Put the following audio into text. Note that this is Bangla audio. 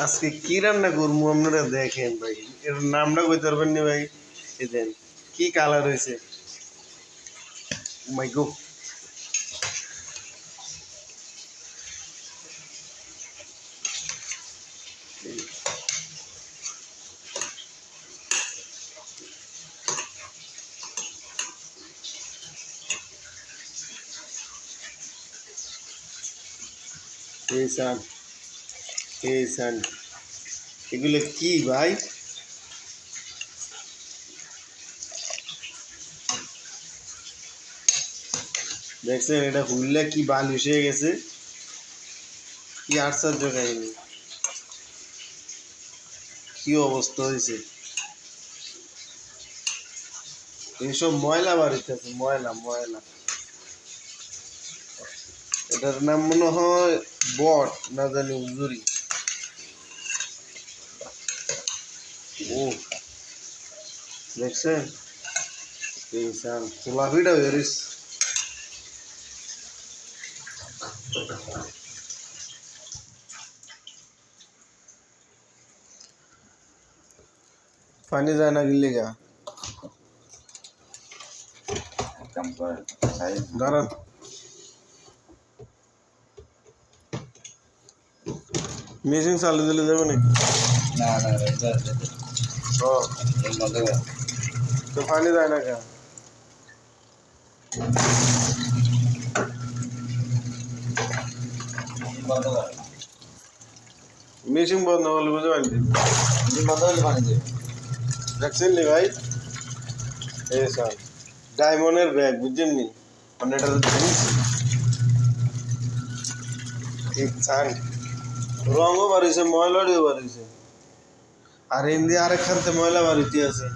আজকে কি রান্না করবো আপনারা দেখেন ভাই, এর নামটা কইতে পারবেন না ভাই। এই দেন কি কালার হয়েছে, মাই গো। এই সান, এই সান, এগুলো কি ভাই? দেখছেন এটা হুললে কি বালিশ হয়ে গেছে, কি আশ্চর্য কাহিনী, কি অবস্থা হয়েছে। এইসব ময়লা বাড়িতে আছে, ময়লা ময়লা। এটার নাম মনে হয় বট, না জানি হুজুরি। ও দেখছেন, এই সান গোলাপিটা বেরিস। পানি যায় না গিলে গা, দাঁড়ান। মেশিন চালু দিলে যাবে নাকি? না না ও তো পানি যায় না কেন? মেশিন বন্ধ হলে বুঝতে পারি বন্ধ হলে পানি দেবে। দেখছেন নি ভাই, এই স্যার ডায়মন্ডের ব্যাগ বুঝছেন নি, মানে এটা তো জিনিস ঠিক চান, রঙও বাড়িছে ময়লাটিও বাড়িছে, আর এমনি আরেকখানতে ময়লা বাড়িতে আছে।